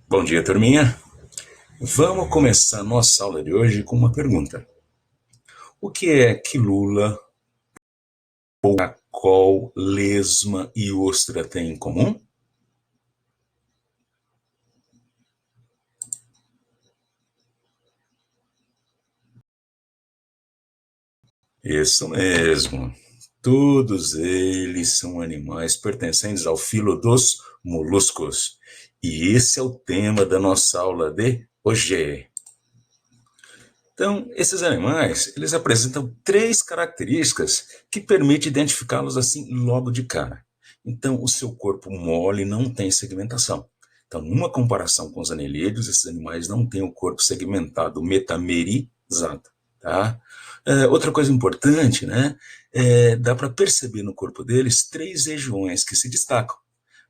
Bom dia, turminha. Vamos começar nossa aula de hoje com uma pergunta. O que é que lula, caracol, lesma e ostra têm em comum? Isso mesmo. Todos eles são animais pertencentes ao filo dos moluscos. E esse é o tema da nossa aula de hoje. Então, esses animais, eles apresentam três características que permitem identificá-los assim logo de cara. Então, o seu corpo mole não tem segmentação. Então, numa comparação com os anelídeos, esses animais não têm o corpo segmentado, metamerizado, tá? Outra coisa importante, né? Dá para perceber no corpo deles três regiões que se destacam: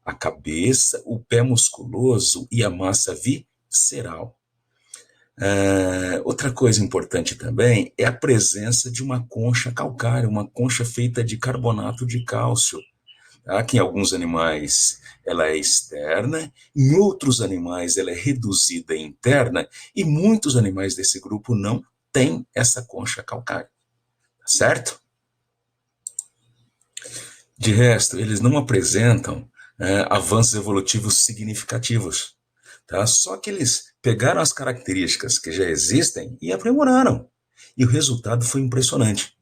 a cabeça, o pé musculoso e a massa visceral. Outra coisa importante também é a presença de uma concha calcária, uma concha feita de carbonato de cálcio, tá? Que em alguns animais ela é externa, em outros animais ela é reduzida e interna, e muitos animais desse grupo não têm essa concha calcária, certo? De resto, eles não apresentam avanços evolutivos significativos. Tá? Só que eles pegaram as características que já existem e aprimoraram. E o resultado foi impressionante.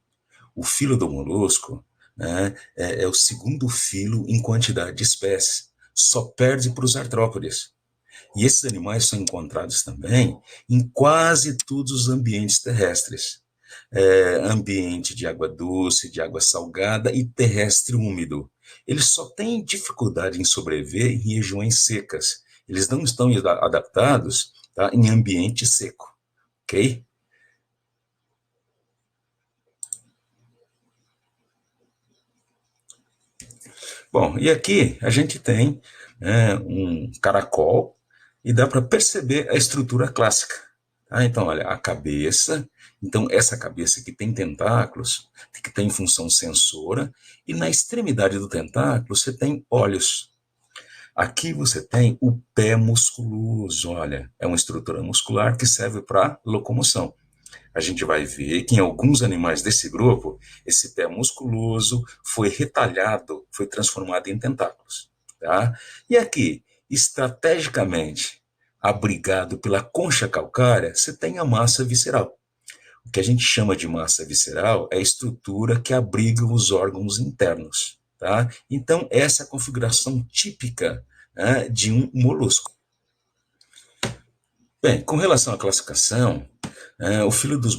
O filo do molusco, né, é o segundo filo em quantidade de espécies. Só perde para os artrópodes. E esses animais são encontrados também em quase todos os ambientes terrestres. Ambiente de água doce, de água salgada e terrestre úmido. Eles só têm dificuldade em sobreviver em regiões secas. Eles não estão adaptados, tá, em ambiente seco, ok? Bom, e aqui a gente tem um caracol e dá para perceber a estrutura clássica. Tá? Então, olha, a cabeça. Então, essa cabeça que tem tentáculos, que tem função sensora, e na extremidade do tentáculo você tem olhos. Aqui você tem o pé musculoso, olha, é uma estrutura muscular que serve para locomoção. A gente vai ver que em alguns animais desse grupo, esse pé musculoso foi retalhado, foi transformado em tentáculos. Tá? E aqui, estrategicamente abrigado pela concha calcária, você tem a massa visceral. O que a gente chama de massa visceral é a estrutura que abriga os órgãos internos. Tá? Então, essa é a configuração típica, né, de um molusco. Bem, com relação à classificação, o filo dos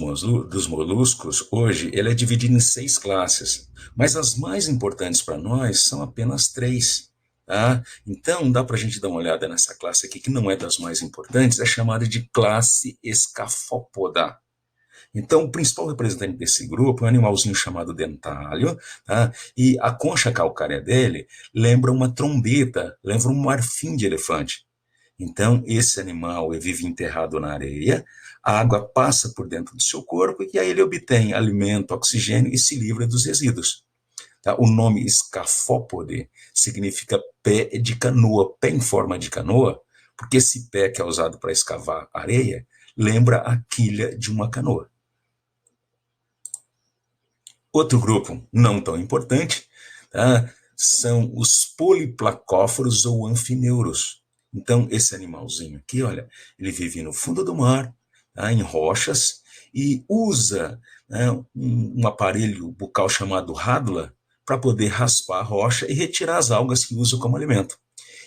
moluscos, hoje, ele é dividido em 6 classes, mas as mais importantes para nós são apenas 3. Tá? Então, dá para a gente dar uma olhada nessa classe aqui, que não é das mais importantes, é chamada de classe Escafópoda. Então, o principal representante desse grupo é um animalzinho chamado dentário, tá? E a concha calcária dele lembra uma trombeta, lembra um marfim de elefante. Então, esse animal vive enterrado na areia, a água passa por dentro do seu corpo e aí ele obtém alimento, oxigênio e se livra dos resíduos. Tá? O nome escafópode significa pé de canoa, pé em forma de canoa, porque esse pé que é usado para escavar areia lembra a quilha de uma canoa. Outro grupo não tão importante, tá, são os poliplacóforos ou anfineuros. Então, esse animalzinho aqui, olha, ele vive no fundo do mar, tá, em rochas, e usa, né, um aparelho bucal chamado rádula para poder raspar a rocha e retirar as algas que usa como alimento.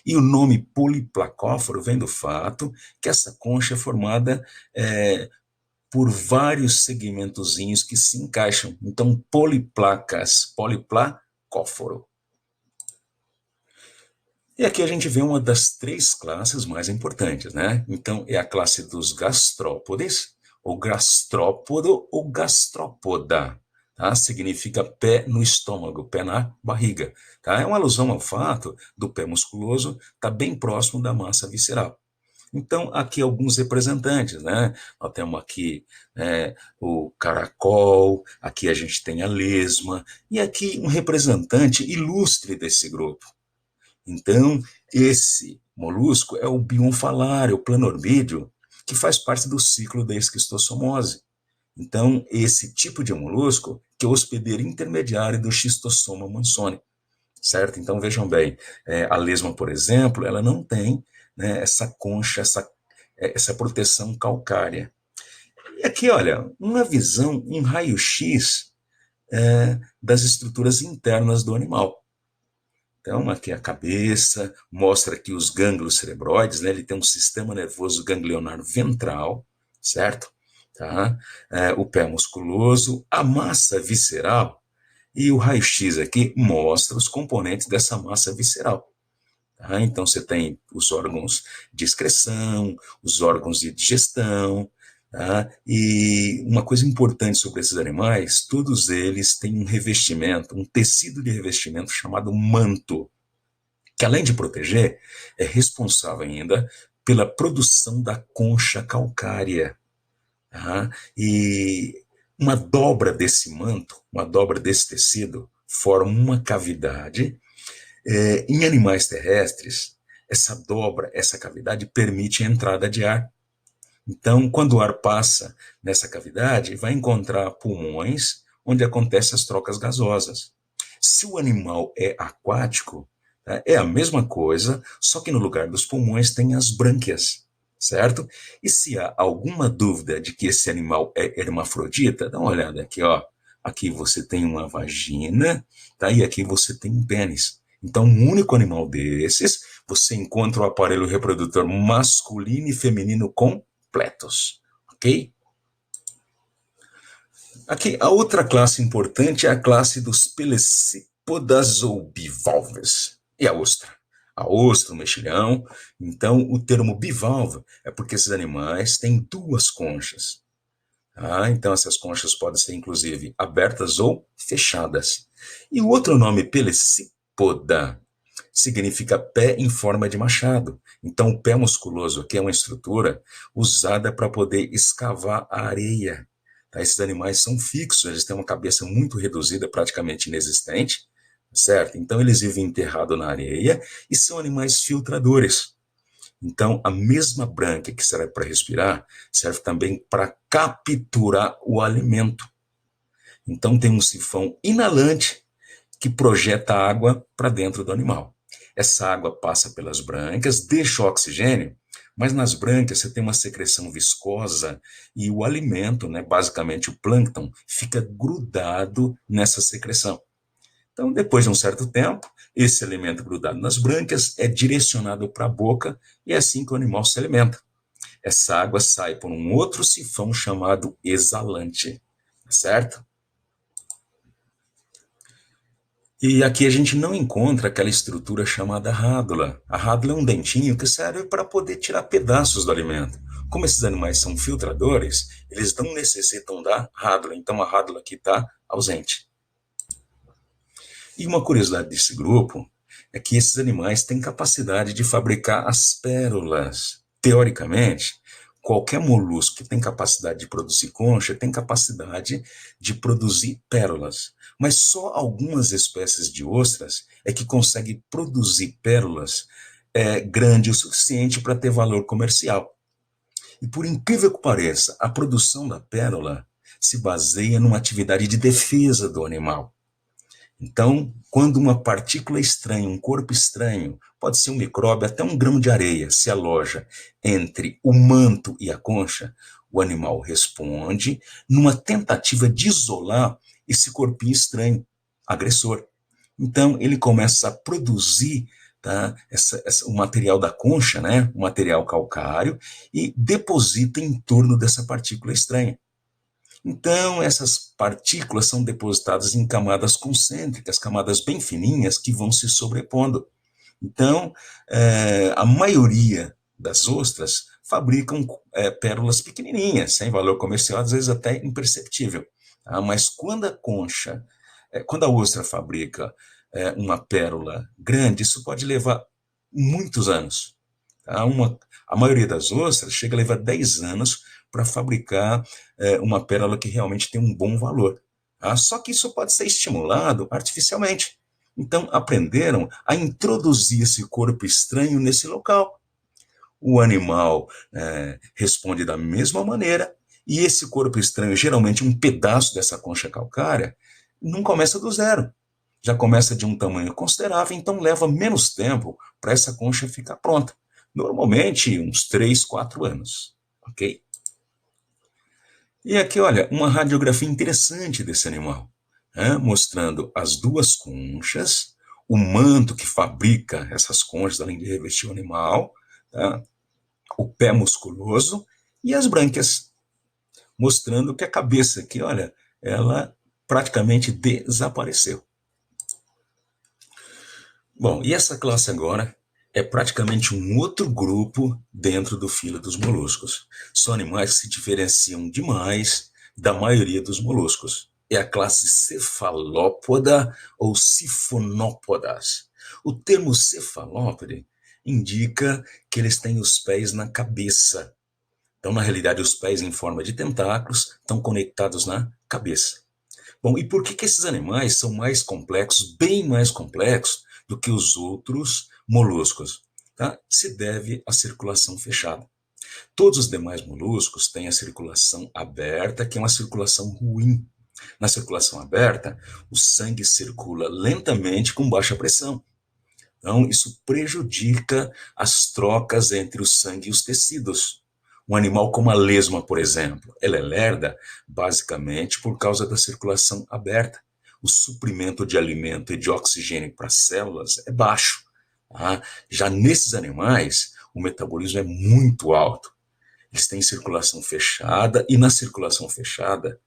E o nome poliplacóforo vem do fato que essa concha é formada por vários segmentozinhos que se encaixam. Então, poliplacas, poliplacóforo. E aqui a gente vê uma das 3 classes mais importantes, né? Então, é a classe dos gastrópodes, ou gastrópodo ou gastrópoda. Tá? Significa pé no estômago, pé na barriga. Tá? É uma alusão ao fato do pé musculoso estar bem próximo da massa visceral. Então, aqui alguns representantes, né? Nós temos aqui o caracol, aqui a gente tem a lesma, e aqui um representante ilustre desse grupo. Então, esse molusco é o bionfalário, o planorbídeo, que faz parte do ciclo da esquistossomose. Então, esse tipo de molusco que é o hospedeiro intermediário do Schistossoma mansoni, certo? Então, vejam bem, a lesma, por exemplo, ela não tem, né, essa concha, essa proteção calcária. E aqui, olha, uma visão, um raio-x das estruturas internas do animal. Então, aqui a cabeça, mostra aqui os gânglios cerebroides, né? Ele tem um sistema nervoso ganglionar ventral, certo? Tá? O pé musculoso, a massa visceral, e o raio-x aqui mostra os componentes dessa massa visceral. Tá? Então, você tem os órgãos de excreção, os órgãos de digestão, tá? E uma coisa importante sobre esses animais, todos eles têm um revestimento, um tecido de revestimento chamado manto, que além de proteger, é responsável ainda pela produção da concha calcária. Tá? E uma dobra desse manto, uma dobra desse tecido, forma uma cavidade. Em animais terrestres, essa dobra, essa cavidade permite a entrada de ar. Então, quando o ar passa nessa cavidade, vai encontrar pulmões onde acontecem as trocas gasosas. Se o animal é aquático, tá, é a mesma coisa, só que no lugar dos pulmões tem as brânquias, certo? E se há alguma dúvida de que esse animal é hermafrodita, dá uma olhada aqui, ó. Aqui você tem uma vagina, tá? E aqui você tem um pênis. Então, um único animal desses, você encontra o aparelho reprodutor masculino e feminino completos, ok? Aqui, a outra classe importante é a classe dos pelecipodas ou bivalves. E a ostra? A ostra, o mexilhão. Então, o termo bivalve é porque esses animais têm duas conchas. Tá? Então, essas conchas podem ser, inclusive, abertas ou fechadas. E o outro nome, pelecipoda, significa pé em forma de machado. Então, o pé musculoso aqui é uma estrutura usada para poder escavar a areia. Tá? Esses animais são fixos, eles têm uma cabeça muito reduzida, praticamente inexistente, certo? Então, eles vivem enterrados na areia e são animais filtradores. Então, a mesma brânquia que serve para respirar, serve também para capturar o alimento. Então, tem um sifão inalante que projeta água para dentro do animal. Essa água passa pelas brânquias, deixa o oxigênio, mas nas brânquias você tem uma secreção viscosa e o alimento, né, basicamente o plâncton, fica grudado nessa secreção. Então, depois de um certo tempo, esse alimento grudado nas brânquias é direcionado para a boca e é assim que o animal se alimenta. Essa água sai por um outro sifão chamado exalante, certo? E aqui a gente não encontra aquela estrutura chamada rádula. A rádula é um dentinho que serve para poder tirar pedaços do alimento. Como esses animais são filtradores, eles não necessitam da rádula, então a rádula aqui está ausente. E uma curiosidade desse grupo é que esses animais têm capacidade de fabricar as pérolas. Teoricamente, qualquer molusco que tem capacidade de produzir concha tem capacidade de produzir pérolas. Mas só algumas espécies de ostras é que conseguem produzir pérolas grande o suficiente para ter valor comercial. E por incrível que pareça, a produção da pérola se baseia numa atividade de defesa do animal. Então, quando uma partícula estranha, um corpo estranho, pode ser um micróbio, até um grão de areia, se aloja entre o manto e a concha, o animal responde numa tentativa de isolar esse corpinho estranho, agressor. Então, ele começa a produzir, tá, o material da concha, né, o material calcário, e deposita em torno dessa partícula estranha. Então, essas partículas são depositadas em camadas concêntricas, camadas bem fininhas que vão se sobrepondo. Então, a maioria das ostras fabricam pérolas pequenininhas, sem valor comercial, às vezes até imperceptível. Tá? Mas quando a ostra fabrica uma pérola grande, isso pode levar muitos anos. Tá? A maioria das ostras chega a levar 10 anos para fabricar uma pérola que realmente tem um bom valor. Tá? Só que isso pode ser estimulado artificialmente. Então, aprenderam a introduzir esse corpo estranho nesse local. O animal responde da mesma maneira, e esse corpo estranho, geralmente um pedaço dessa concha calcária, não começa do zero. Já começa de um tamanho considerável, então leva menos tempo para essa concha ficar pronta. Normalmente, uns 3, 4 anos. Ok? E aqui, olha, uma radiografia interessante desse animal, mostrando as duas conchas, o manto que fabrica essas conchas, além de revestir o animal, tá? O pé musculoso e as brânquias, mostrando que a cabeça aqui, olha, ela praticamente desapareceu. Bom, e essa classe agora é praticamente um outro grupo dentro do filo dos moluscos. São animais que se diferenciam demais da maioria dos moluscos. É a classe cefalópoda ou sifonópodas. O termo cefalópode indica que eles têm os pés na cabeça. Então, na realidade, os pés em forma de tentáculos estão conectados na cabeça. Bom, e por que esses animais são mais complexos, bem mais complexos, do que os outros moluscos? Tá? Se deve à circulação fechada. Todos os demais moluscos têm a circulação aberta, que é uma circulação ruim. Na circulação aberta, o sangue circula lentamente com baixa pressão. Então, isso prejudica as trocas entre o sangue e os tecidos. Um animal como a lesma, por exemplo, ela é lerda basicamente por causa da circulação aberta. O suprimento de alimento e de oxigênio para as células é baixo. Tá? Já nesses animais, o metabolismo é muito alto. Eles têm circulação fechada e na circulação fechada,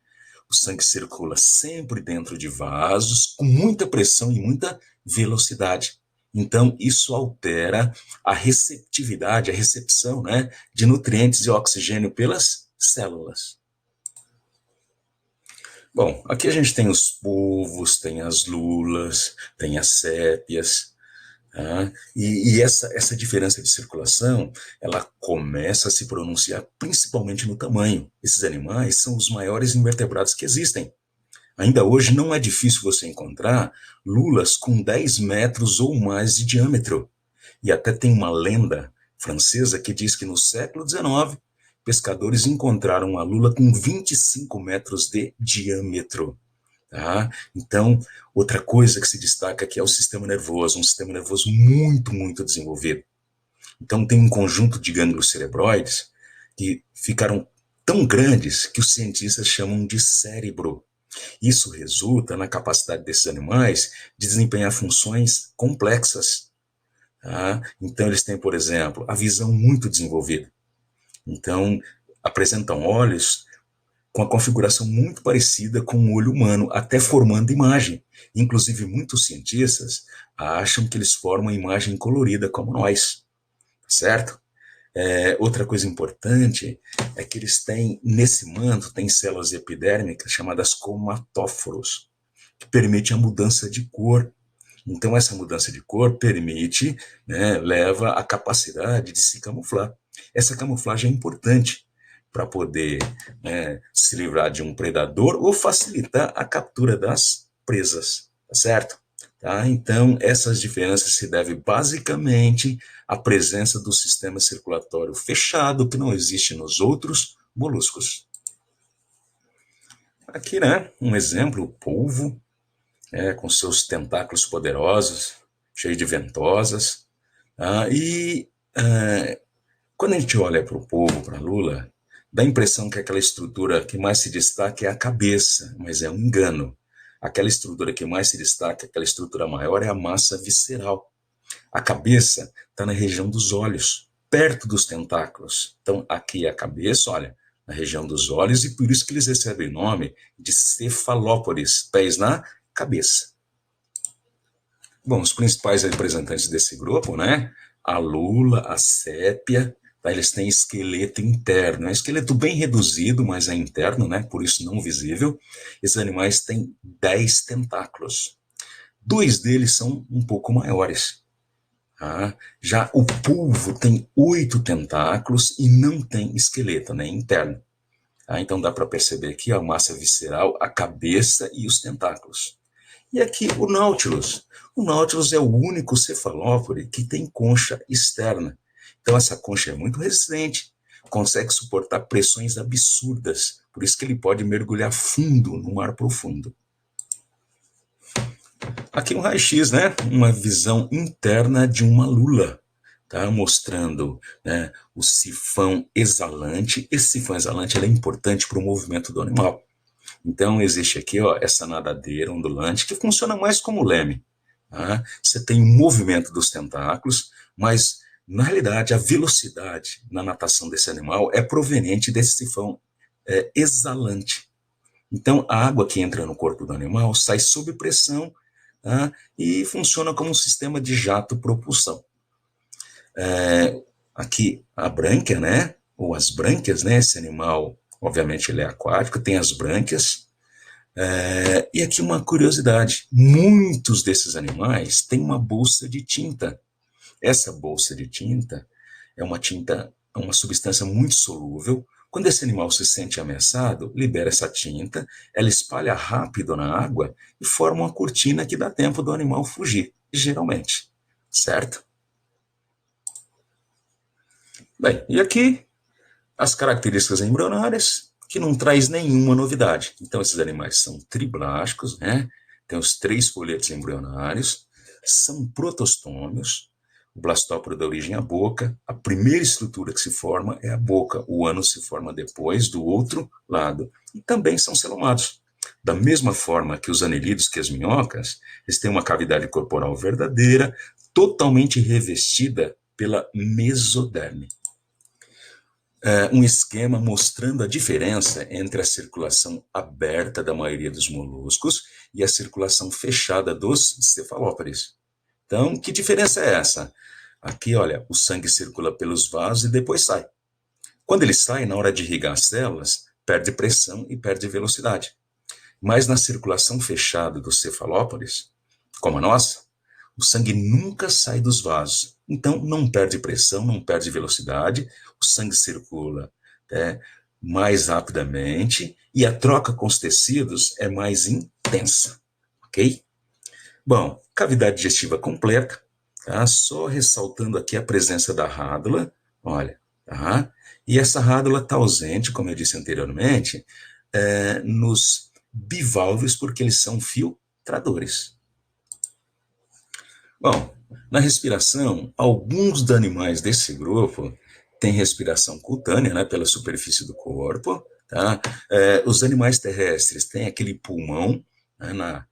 o sangue circula sempre dentro de vasos, com muita pressão e muita velocidade. Então, isso altera a receptividade, a recepção, de nutrientes e oxigênio pelas células. Bom, aqui a gente tem os polvos, tem as lulas, tem as sépias. Tá? E essa diferença de circulação, ela começa a se pronunciar principalmente no tamanho. Esses animais são os maiores invertebrados que existem. Ainda hoje não é difícil você encontrar lulas com 10 metros ou mais de diâmetro. E até tem uma lenda francesa que diz que no século XIX, pescadores encontraram uma lula com 25 metros de diâmetro. Tá? Então, outra coisa que se destaca aqui é o sistema nervoso, um sistema nervoso muito, muito desenvolvido. Então, tem um conjunto de gânglios cerebroides que ficaram tão grandes que os cientistas chamam de cérebro. Isso resulta na capacidade desses animais de desempenhar funções complexas. Tá? Então, eles têm, por exemplo, a visão muito desenvolvida. Então, apresentam olhos com a configuração muito parecida com o olho humano, até formando imagem. Inclusive, muitos cientistas acham que eles formam imagem colorida como nós, certo? Outra coisa importante é que eles têm, nesse manto, tem células epidérmicas chamadas cromatóforos, que permitem a mudança de cor. Então, essa mudança de cor permite, leva à capacidade de se camuflar. Essa camuflagem é importante para poder se livrar de um predador ou facilitar a captura das presas, tá certo? Tá? Então, essas diferenças se devem basicamente à presença do sistema circulatório fechado, que não existe nos outros moluscos. Aqui, um exemplo, o polvo, com seus tentáculos poderosos, cheio de ventosas. Quando a gente olha para o polvo, para a lula, dá a impressão que aquela estrutura que mais se destaca é a cabeça, mas é um engano. Aquela estrutura que mais se destaca, aquela estrutura maior, é a massa visceral. A cabeça está na região dos olhos, perto dos tentáculos. Então, aqui é a cabeça, olha, na região dos olhos, e por isso que eles recebem o nome de cefalópodes, pés na cabeça. Bom, os principais representantes desse grupo, a lula, a sépia, tá? Eles têm esqueleto interno, é um esqueleto bem reduzido, mas é interno, por isso não visível. Esses animais têm 10 tentáculos. 2 deles são um pouco maiores. Tá? Já o polvo tem 8 tentáculos e não tem esqueleto, interno. Tá? Então dá para perceber aqui a massa visceral, a cabeça e os tentáculos. E aqui o Nautilus. O Nautilus é o único cefalópode que tem concha externa. Então essa concha é muito resistente, consegue suportar pressões absurdas, por isso que ele pode mergulhar fundo no mar profundo. Aqui um raio-x, né? Uma visão interna de uma lula, tá? Mostrando, né, o sifão exalante. Esse sifão exalante é importante para o movimento do animal. Então, existe aqui, ó, essa nadadeira ondulante que funciona mais como leme. Tá? Você tem o movimento dos tentáculos, mas, na realidade, a velocidade na natação desse animal é proveniente desse sifão exalante. Então, a água que entra no corpo do animal sai sob pressão, tá? E funciona como um sistema de jato-propulsão. Aqui, a brânquia, né? Ou as brânquias, né? Esse animal, obviamente, ele é aquático, tem as brânquias. E aqui uma curiosidade: muitos desses animais têm uma bolsa de tinta. Essa bolsa de tinta é uma substância muito solúvel. Quando esse animal se sente ameaçado, libera essa tinta, ela espalha rápido na água e forma uma cortina que dá tempo do animal fugir, geralmente, certo? Bem, e aqui as características embrionárias, que não traz nenhuma novidade. Então, esses animais são triblásticos, né? Tem os 3 folhetos embrionários, são protostômios. O blastóporo dá origem à boca. A primeira estrutura que se forma é a boca. O ânus se forma depois, do outro lado. E também são celomados. Da mesma forma que os anelídeos, que as minhocas, eles têm uma cavidade corporal verdadeira, totalmente revestida pela mesoderme. Um esquema mostrando a diferença entre a circulação aberta da maioria dos moluscos e a circulação fechada dos cefalópodes. Então, que diferença é essa? Aqui, olha, o sangue circula pelos vasos e depois sai. Quando ele sai, na hora de irrigar as células, perde pressão e perde velocidade. Mas na circulação fechada dos cefalópodes, como a nossa, o sangue nunca sai dos vasos. Então, não perde pressão, não perde velocidade, o sangue circula, né, mais rapidamente e a troca com os tecidos é mais intensa, ok? Bom, cavidade digestiva completa, tá? Só ressaltando aqui a presença da rádula, olha, tá? E essa rádula está ausente, como eu disse anteriormente, nos bivalves, porque eles são filtradores. Bom, na respiração, alguns dos animais desse grupo têm respiração cutânea, né, pela superfície do corpo, tá? Os animais terrestres têm aquele pulmão, né,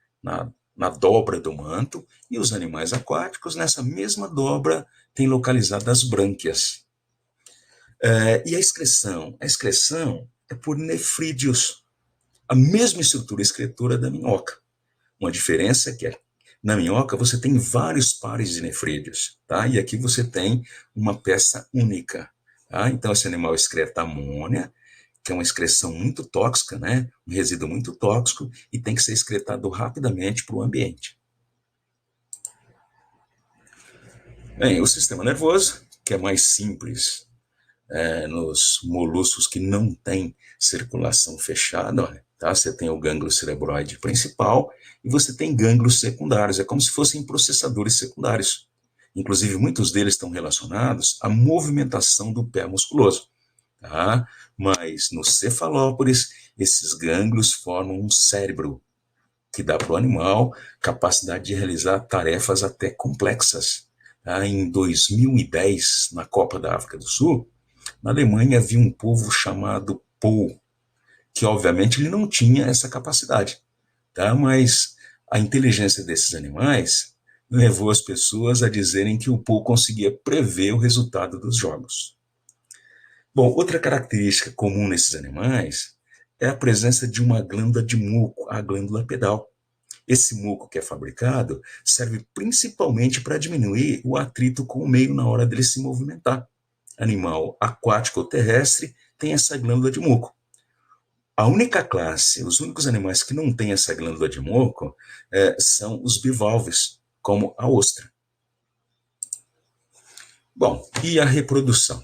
na dobra do manto, e os animais aquáticos, nessa mesma dobra, têm localizadas as brânquias. E a excreção? A excreção é por nefrídeos, a mesma estrutura excretora da minhoca. Uma diferença é que na minhoca você tem vários pares de nefrídeos, tá? E aqui você tem uma peça única, tá? Então esse animal excreta amônia, que é uma excreção muito tóxica, né? Um resíduo muito tóxico e tem que ser excretado rapidamente para o ambiente. Bem, o sistema nervoso, que é mais simples nos moluscos que não têm circulação fechada, olha, tá? Você tem o gânglio cerebroide principal e você tem gânglios secundários, é como se fossem processadores secundários. Inclusive, muitos deles estão relacionados à movimentação do pé musculoso, tá? Mas nos cefalópodes, esses gânglios formam um cérebro que dá para o animal capacidade de realizar tarefas até complexas. Tá? Em 2010, na Copa da África do Sul, na Alemanha havia um povo chamado Pole, que obviamente ele não tinha essa capacidade, tá? Mas a inteligência desses animais levou as pessoas a dizerem que o Pole conseguia prever o resultado dos jogos. Bom, outra característica comum nesses animais é a presença de uma glândula de muco, a glândula pedal. Esse muco que é fabricado serve principalmente para diminuir o atrito com o meio na hora dele se movimentar. Animal aquático ou terrestre tem essa glândula de muco. A única classe, os únicos animais que não têm essa glândula de muco são os bivalves, como a ostra. Bom, e a reprodução?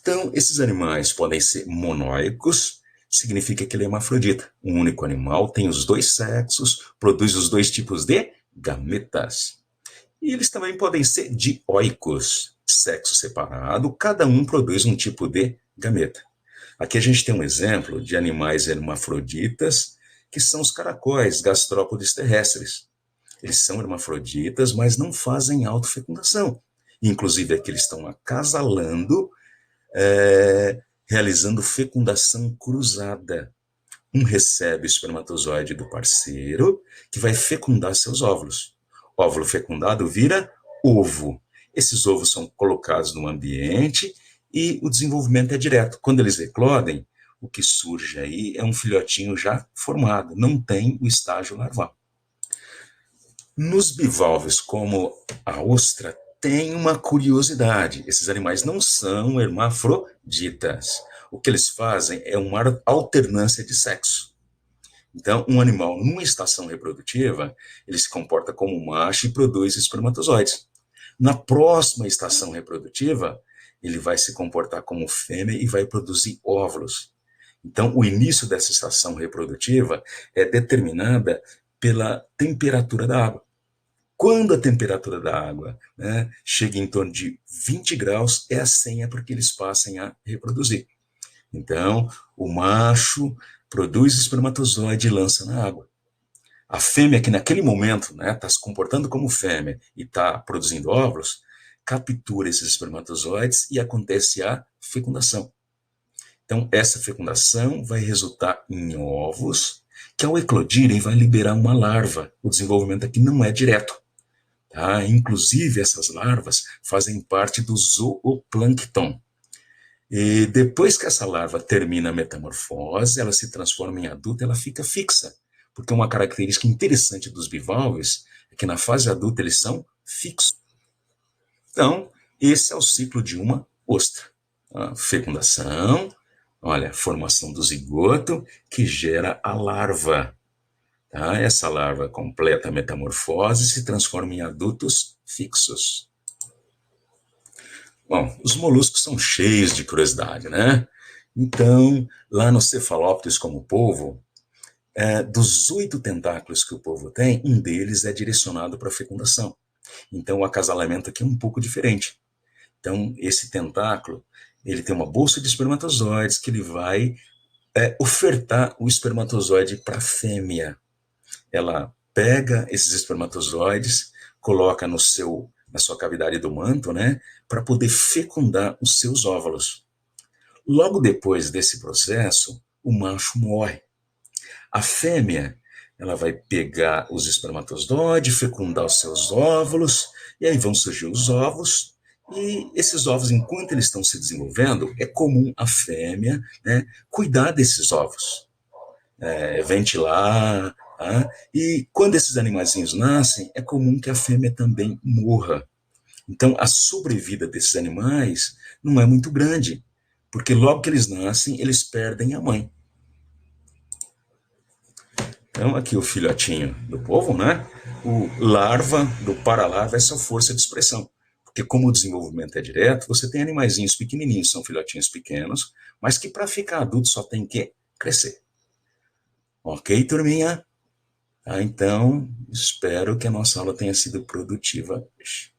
Então, esses animais podem ser monóicos, significa que ele é hermafrodita. Um único animal tem os dois sexos, produz os dois tipos de gametas. E eles também podem ser dioicos, sexo separado, cada um produz um tipo de gameta. Aqui a gente tem um exemplo de animais hermafroditas, que são os caracóis, gastrópodes terrestres. Eles são hermafroditas, mas não fazem autofecundação. Inclusive, aqui eles estão acasalando, realizando fecundação cruzada. Um recebe o espermatozoide do parceiro, que vai fecundar seus óvulos. Óvulo fecundado vira ovo. Esses ovos são colocados no ambiente e o desenvolvimento é direto. Quando eles eclodem, o que surge aí é um filhotinho já formado, não tem o estágio larval. Nos bivalves, como a ostra, tem uma curiosidade. Esses animais não são hermafroditas. O que eles fazem é uma alternância de sexo. Então, um animal, numa estação reprodutiva, ele se comporta como macho e produz espermatozoides. Na próxima estação reprodutiva, ele vai se comportar como fêmea e vai produzir óvulos. Então, o início dessa estação reprodutiva é determinada pela temperatura da água. Quando a temperatura da água, chega em torno de 20 graus, é a senha para que eles passem a reproduzir. Então, o macho produz espermatozoide e lança na água. A fêmea, que naquele momento está se comportando como fêmea e está produzindo óvulos, captura esses espermatozoides e acontece a fecundação. Então, essa fecundação vai resultar em ovos, que ao eclodirem vai liberar uma larva. O desenvolvimento aqui não é direto. Tá? Inclusive, essas larvas fazem parte do zooplâncton. E depois que essa larva termina a metamorfose, ela se transforma em adulta, ela fica fixa. Porque uma característica interessante dos bivalves é que na fase adulta eles são fixos. Então, esse é o ciclo de uma ostra. A fecundação, olha, formação do zigoto, que gera a larva. Tá? Essa larva completa a metamorfose e se transforma em adultos fixos. Bom, os moluscos são cheios de curiosidade, né? Então, lá nos cefalópodes como o polvo, dos 8 tentáculos que o polvo tem, um deles é direcionado para a fecundação. Então, o acasalamento aqui é um pouco diferente. Então, esse tentáculo, ele tem uma bolsa de espermatozoides que ele vai ofertar o espermatozoide para a fêmea. Ela pega esses espermatozoides, coloca na sua cavidade do manto, para poder fecundar os seus óvulos. Logo depois desse processo, o macho morre. A fêmea, ela vai pegar os espermatozoides, fecundar os seus óvulos, e aí vão surgir os ovos, e esses ovos, enquanto eles estão se desenvolvendo, é comum a fêmea cuidar desses ovos, ventilar, tá? E quando esses animaizinhos nascem, é comum que a fêmea também morra. Então, a sobrevida desses animais não é muito grande, porque logo que eles nascem, eles perdem a mãe. Então, aqui o filhotinho do polvo, O larva do paralarva é sua força de expressão. Porque como o desenvolvimento é direto, você tem animaizinhos pequenininhos, são filhotinhos pequenos, mas que para ficar adulto só tem que crescer. Ok, turminha? Então, espero que a nossa aula tenha sido produtiva hoje.